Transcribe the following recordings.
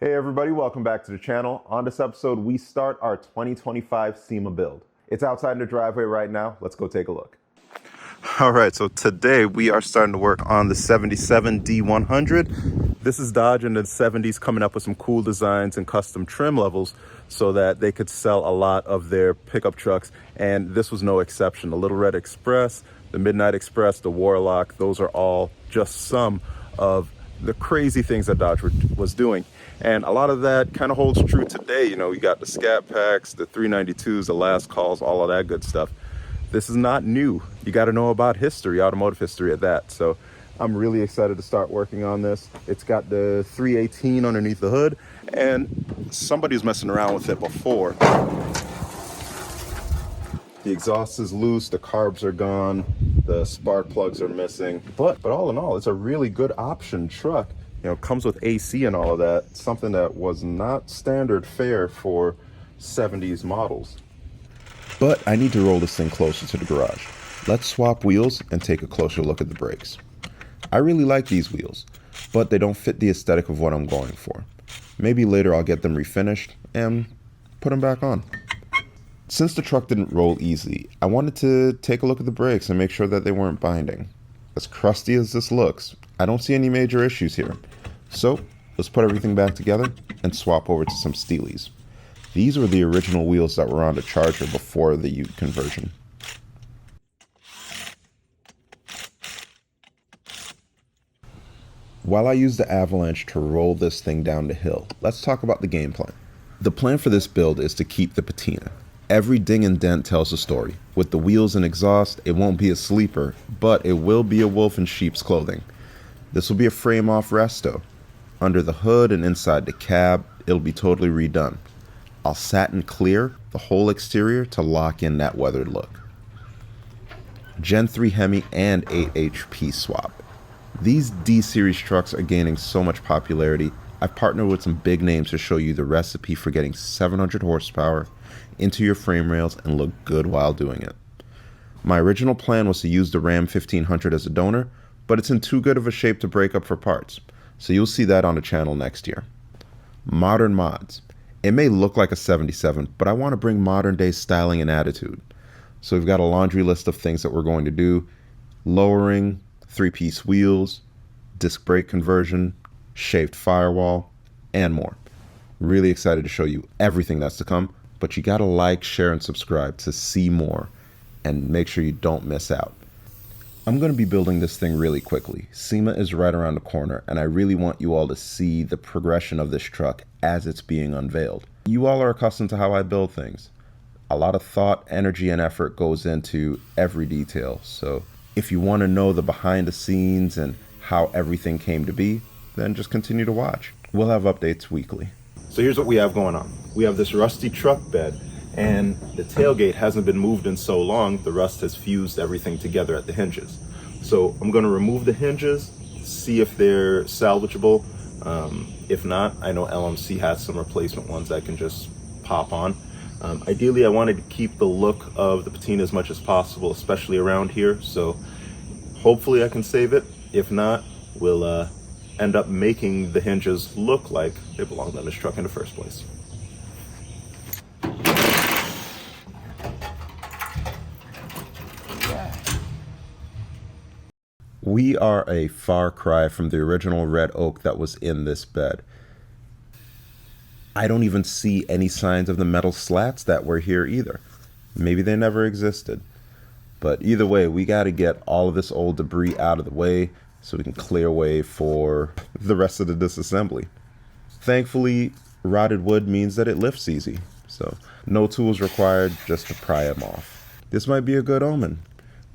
Hey everybody, welcome back to the channel. On this episode, we start our 2025 SEMA build. It's outside in the driveway right now. Let's go take a look. All right, so today we are starting to work on the 77 D100. This is Dodge in the 70s coming up with some cool designs and custom trim levels so that they could sell a lot of their pickup trucks. And this was no exception. The Little Red Express, the Midnight Express, the Warlock, those are all just some of the crazy things that Dodge was doing. And a lot of that kind of holds true today. You know, you got the Scat Packs, the 392s, the last calls, all of that good stuff. This is not new. You got to know about history, automotive history at that. So I'm really excited to start working on this. It's got the 318 underneath the hood, and somebody's messing around with it before. The exhaust is loose, the carbs are gone, the spark plugs are missing. But all in all, it's a really good option truck. You know, it comes with AC and all of that, something that was not standard fare for 70s models. But I need to roll this thing closer to the garage. Let's swap wheels and take a closer look at the brakes. I really like these wheels, but they don't fit the aesthetic of what I'm going for. Maybe later I'll get them refinished and put them back on. Since the truck didn't roll easy, I wanted to take a look at the brakes and make sure that they weren't binding. As crusty as this looks, I don't see any major issues here. So let's put everything back together and swap over to some Steelies. These were the original wheels that were on the Charger before the Ute conversion. While I use the Avalanche to roll this thing down the hill, let's talk about the game plan. The plan for this build is to keep the patina. Every ding and dent tells a story. With the wheels and exhaust, it won't be a sleeper, but it will be a wolf in sheep's clothing. This will be a frame-off resto. Under the hood and inside the cab, it'll be totally redone. I'll satin clear the whole exterior to lock in that weathered look. Gen 3 Hemi and 8 HP swap. These D-Series trucks are gaining so much popularity. I've partnered with some big names to show you the recipe for getting 700 horsepower into your frame rails and look good while doing it. My original plan was to use the Ram 1500 as a donor, but it's in too good of a shape to break up for parts, so you'll see that on the channel next year. Modern mods. It may look like a 77, but I want to bring modern day styling and attitude. So we've got a laundry list of things that we're going to do: lowering, 3-piece wheels, disc brake conversion, shaved firewall, and more. Really excited to show you everything that's to come, but you gotta like, share, and subscribe to see more and make sure you don't miss out. I'm gonna be building this thing really quickly. SEMA is right around the corner, and I really want you all to see the progression of this truck as it's being unveiled. You all are accustomed to how I build things. A lot of thought, energy, and effort goes into every detail, so if you want to know the behind the scenes and how everything came to be, then just continue to watch. We'll have updates weekly. So here's what we have going on. We have this rusty truck bed, and the tailgate hasn't been moved in so long, the rust has fused everything together at the hinges. So I'm going to remove the hinges, see if they're salvageable. If not, I know LMC has some replacement ones that can just pop on. Ideally, I wanted to keep the look of the patina as much as possible, especially around here. So hopefully I can save it. If not, we'll end up making the hinges look like they belonged on this truck in the first place. We are a far cry from the original red oak that was in this bed. I don't even see any signs of the metal slats that were here either. Maybe they never existed. But either way, we got to get all of this old debris out of the way so we can clear way for the rest of the disassembly. Thankfully, rotted wood means that it lifts easy, so no tools required, just to pry them off. This might be a good omen.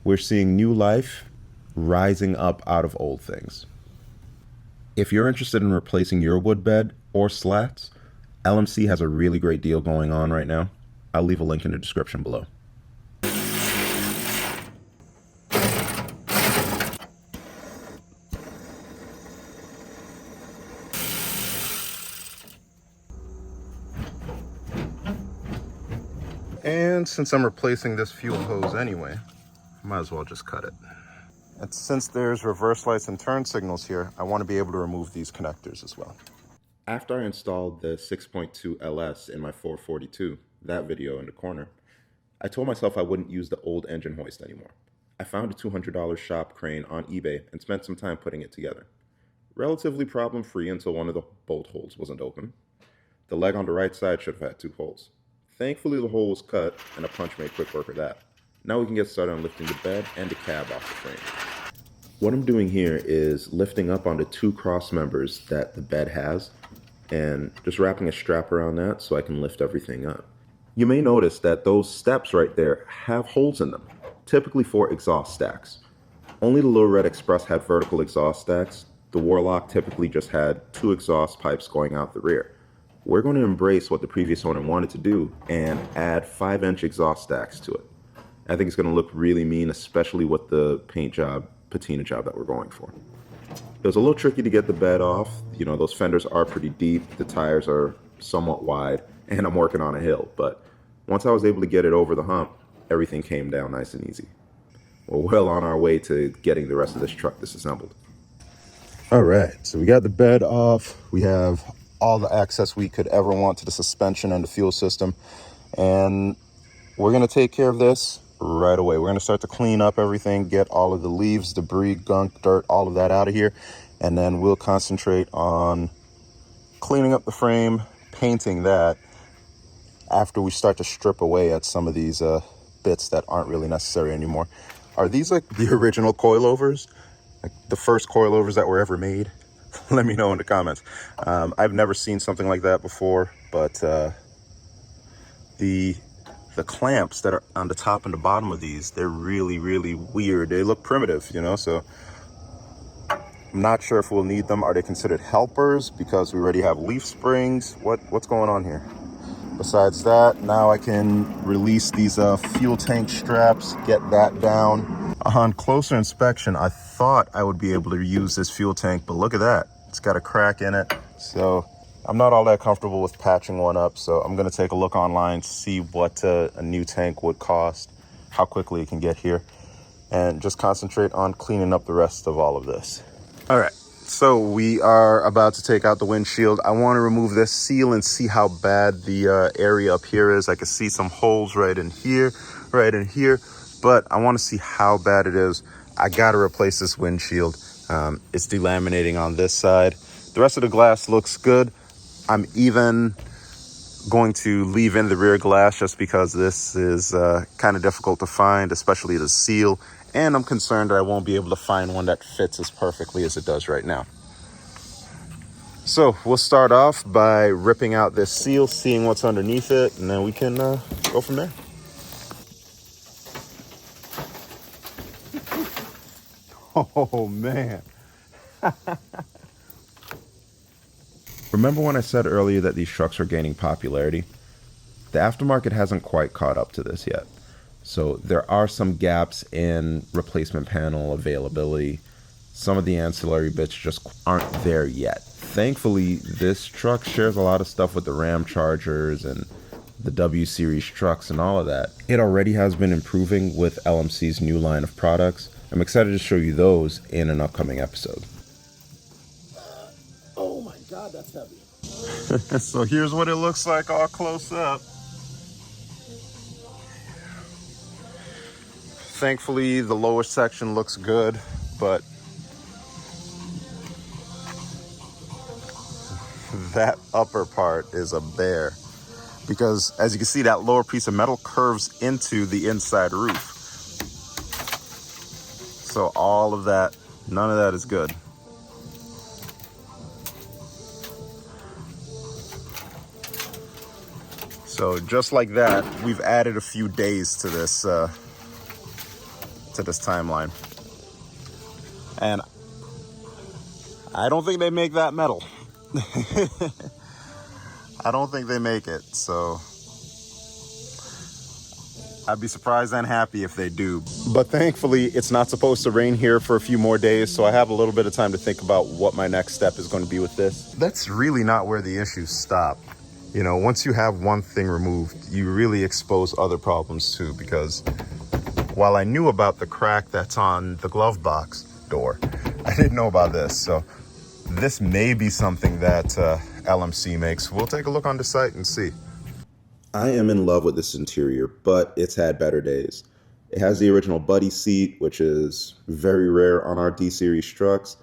We're seeing new life rising up out of old things. If you're interested in replacing your wood bed or slats, LMC has a really great deal going on right now. I'll leave a link in the description below. And since I'm replacing this fuel hose anyway, might as well just cut it. And since there's reverse lights and turn signals here, I want to be able to remove these connectors as well. After I installed the 6.2 LS in my 442, that video in the corner, I told myself I wouldn't use the old engine hoist anymore. I found a $200 shop crane on eBay and spent some time putting it together. Relatively problem-free until one of the bolt holes wasn't open. The leg on the right side should have had 2 holes. Thankfully, the hole was cut, and a punch made quick work of that. Now we can get started on lifting the bed and the cab off the frame. What I'm doing here is lifting up on the 2 cross members that the bed has, and just wrapping a strap around that so I can lift everything up. You may notice that those steps right there have holes in them, typically for exhaust stacks. Only the Little Red Express had vertical exhaust stacks. The Warlock typically just had 2 exhaust pipes going out the rear. We're going to embrace what the previous owner wanted to do and add 5-inch exhaust stacks to it. I think it's going to look really mean, especially with the paint job, patina job that we're going for. It was a little tricky to get the bed off. You know, those fenders are pretty deep, the tires are somewhat wide, and I'm working on a hill. But once I was able to get it over the hump, everything came down nice and easy. We're well on our way to getting the rest of this truck disassembled. All right, so we got the bed off. We have all the access we could ever want to the suspension and the fuel system. And we're gonna take care of this right away. We're gonna start to clean up everything, get all of the leaves, debris, gunk, dirt, all of that out of here. And then we'll concentrate on cleaning up the frame, painting that after we start to strip away at some of these bits that aren't really necessary anymore. Are these like the original coilovers? Like the first coilovers that were ever made? Let me know in the comments. I've never seen something like that before, but the clamps that are on the top and the bottom of these, they're really, really weird. They look primitive, you know, so I'm not sure if we'll need them. Are they considered helpers because we already have leaf springs? What's going on here? Besides that, now I can release these fuel tank straps, get that down. On closer inspection, I thought I would be able to use this fuel tank, but look at that. It's got a crack in it. So I'm not all that comfortable with patching one up. So I'm gonna take a look online to see what a new tank would cost, how quickly it can get here, and just concentrate on cleaning up the rest of all of this. All right. So we are about to take out the windshield. I want to remove this seal and see how bad the area up here is. I can see some holes right in here, but I want to see how bad it is. I got to replace this windshield. It's delaminating on this side. The rest of the glass looks good. I'm even going to leave in the rear glass just because this is kind of difficult to find, especially the seal. And I'm concerned that I won't be able to find one that fits as perfectly as it does right now. So we'll start off by ripping out this seal, seeing what's underneath it, and then we can go from there. Oh, man. Remember when I said earlier that these trucks are gaining popularity? The aftermarket hasn't quite caught up to this yet. So there are some gaps in replacement panel availability. Some of the ancillary bits just aren't there yet. Thankfully, this truck shares a lot of stuff with the Ram Chargers and the W Series trucks and all of that. It already has been improving with LMC's new line of products. I'm excited to show you those in an upcoming episode. Oh my God, that's heavy. So here's what it looks like all close up. Thankfully, the lower section looks good, but that upper part is a bear because, as you can see, that lower piece of metal curves into the inside roof. So all of that, none of that is good. So just like that, we've added a few days to this timeline. And I don't think they make that metal. I don't think they make it, so I'd be surprised and happy if they do. But thankfully, it's not supposed to rain here for a few more days, so I have a little bit of time to think about what my next step is going to be with this. That's really not where the issues stop. You know, once you have one thing removed, you really expose other problems too, because while I knew about the crack that's on the glove box door, I didn't know about this. So this may be something that LMC makes. We'll take a look on the site and see. I am in love with this interior, but it's had better days. It has the original buddy seat, which is very rare on our D-Series trucks.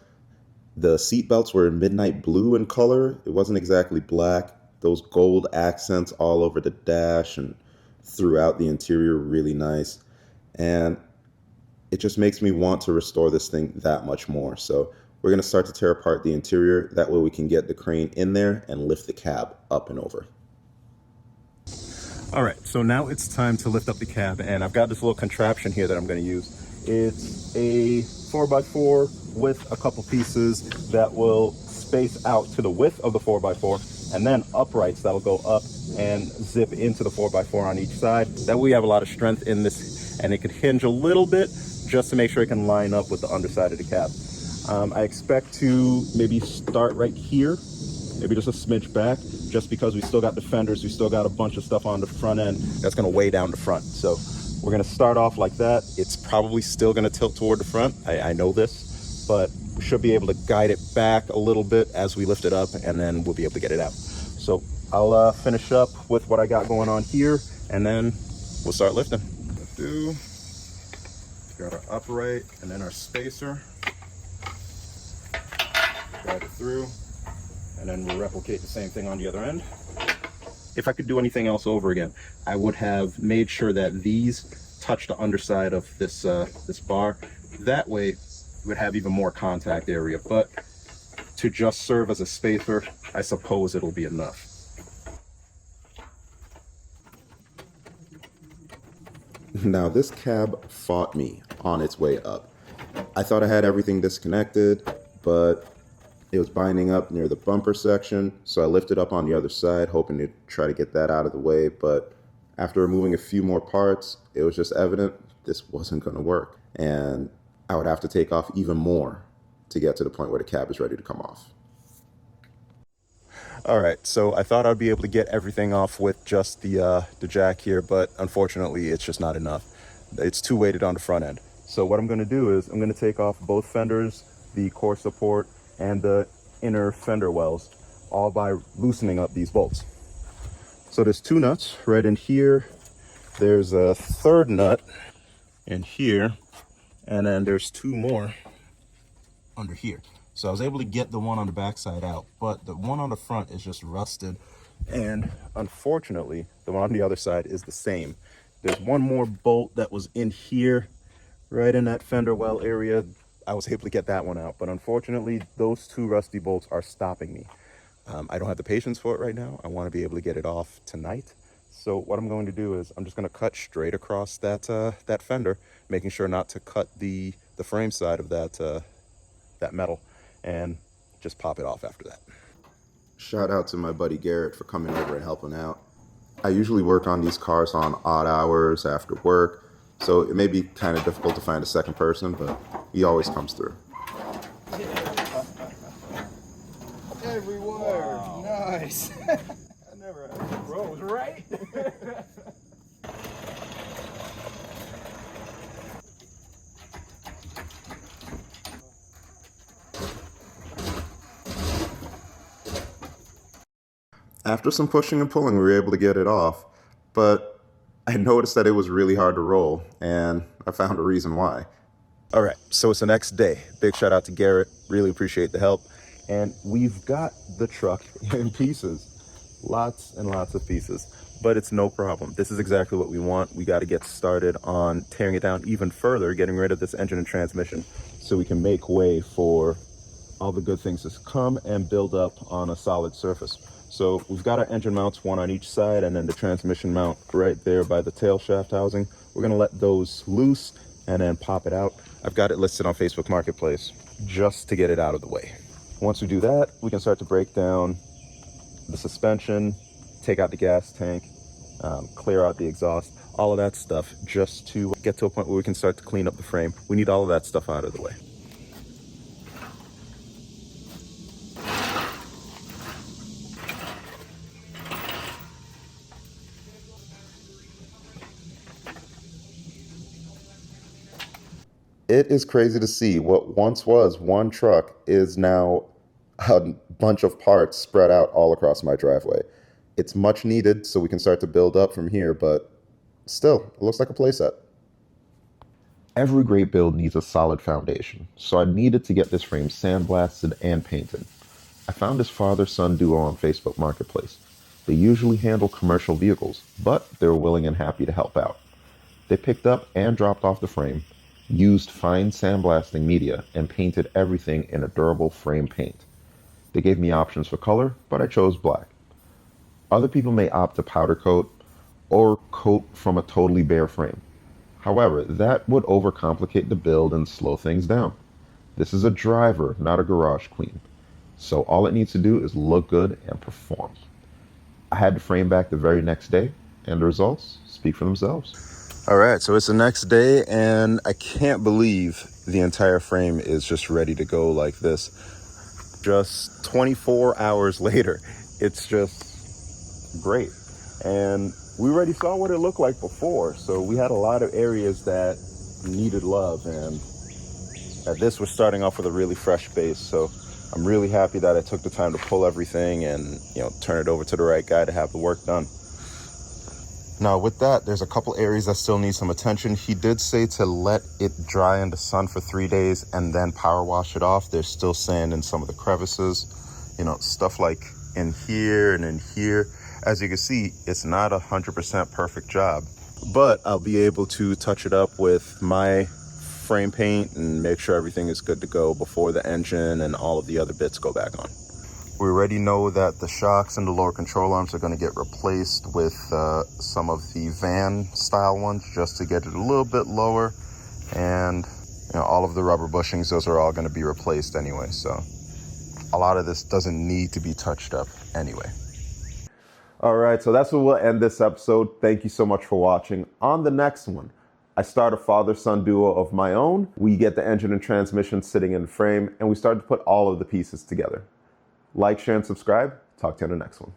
The seat belts were in midnight blue in color. It wasn't exactly black. Those gold accents all over the dash and throughout the interior were really nice. And it just makes me want to restore this thing that much more. So we're going to start to tear apart the interior. That way we can get the crane in there and lift the cab up and over. All right, so now it's time to lift up the cab, and I've got this little contraption here that I'm going to use. It's a 4x4 with a couple pieces that will space out to the width of the 4x4, and then uprights that'll go up and zip into the 4x4 on each side. That way we have a lot of strength in this, and it could hinge a little bit just to make sure it can line up with the underside of the cab. I expect to maybe start right here, maybe just a smidge back, just because we still got the fenders, we still got a bunch of stuff on the front end that's gonna weigh down the front. So we're gonna start off like that. It's probably still gonna tilt toward the front, I know this, but we should be able to guide it back a little bit as we lift it up, and then we'll be able to get it out. So I'll finish up with what I got going on here, and then we'll start lifting. Got our upright, and then our spacer. Drive it through, and then we'll replicate the same thing on the other end. If I could do anything else over again, I would have made sure that these touch the underside of this this bar. That way, we would have even more contact area. But to just serve as a spacer, I suppose it'll be enough. Now this cab fought me on its way up. I thought I had everything disconnected, but it was binding up near the bumper section, so I lifted up on the other side, hoping to try to get that out of the way, but after removing a few more parts, it was just evident this wasn't going to work, and I would have to take off even more to get to the point where the cab is ready to come off. All right, so I thought I'd be able to get everything off with just the jack here, but unfortunately it's just not enough. It's too weighted on the front end. So what I'm going to do is I'm going to take off both fenders, the core support, and the inner fender wells, all by loosening up these bolts. So there's two nuts right in here. There's a third nut in here, and then there's two more under here. So I was able to get the one on the backside out, but the one on the front is just rusted. And unfortunately, the one on the other side is the same. There's one more bolt that was in here, right in that fender well area. I was able to get that one out, but unfortunately, those two rusty bolts are stopping me. I don't have the patience for it right now. I want to be able to get it off tonight. So what I'm going to do is I'm just going to cut straight across that that fender, making sure not to cut the frame side of that that metal, and just pop it off after that. Shout out to my buddy Garrett for coming over and helping out. I usually work on these cars on odd hours after work, so it may be kind of difficult to find a second person, but he always comes through. Every word. Wow. Nice. I never had pros, right? After some pushing and pulling, we were able to get it off, but I noticed that it was really hard to roll, and I found a reason why. All right, so it's the next day. Big shout out to Garrett. Really appreciate the help. And we've got the truck in pieces. Lots and lots of pieces, but it's no problem. This is exactly what we want. We got to get started on tearing it down even further, getting rid of this engine and transmission so we can make way for all the good things to come and build up on a solid surface. So we've got our engine mounts, one on each side, and then the transmission mount right there by the tail shaft housing. We're gonna let those loose and then pop it out. I've got it listed on Facebook Marketplace just to get it out of the way. Once we do that, we can start to break down the suspension, take out the gas tank, clear out the exhaust, all of that stuff, just to get to a point where we can start to clean up the frame. We need all of that stuff out of the way. It is crazy to see what once was one truck is now a bunch of parts spread out all across my driveway. It's much needed so we can start to build up from here, but still, it looks like a playset. Every great build needs a solid foundation, so I needed to get this frame sandblasted and painted. I found this father-son duo on Facebook Marketplace. They usually handle commercial vehicles, but they were willing and happy to help out. They picked up and dropped off the frame, used fine sandblasting media, and painted everything in a durable frame paint. They gave me options for color, but I chose black. Other people may opt to powder coat or coat from a totally bare frame. However, that would overcomplicate the build and slow things down. This is a driver, not a garage queen. So all it needs to do is look good and perform. I had the frame back the very next day, and the results speak for themselves. All right, so it's the next day, and I can't believe the entire frame is just ready to go like this. Just 24 hours later, it's just great. And we already saw what it looked like before, so we had a lot of areas that needed love, and at this we're starting off with a really fresh base, so I'm really happy that I took the time to pull everything and turn it over to the right guy to have the work done. Now with that, there's a couple areas that still need some attention. He did say to let it dry in the sun for 3 days and then power wash it off. There's still sand in some of the crevices, stuff like in here and in here. As you can see, it's not 100% perfect job, but I'll be able to touch it up with my frame paint and make sure everything is good to go before the engine and all of the other bits go back on. We already know that the shocks and the lower control arms are going to get replaced with some of the van style ones just to get it a little bit lower, and all of the rubber bushings, those are all going to be replaced anyway, so a lot of this doesn't need to be touched up anyway. All right, so that's where we'll end this episode. Thank you so much for watching. On the next one, I start a father-son duo of my own. We get the engine and transmission sitting in the frame, and we start to put all of the pieces together. Like, share, and subscribe. Talk to you on the next one.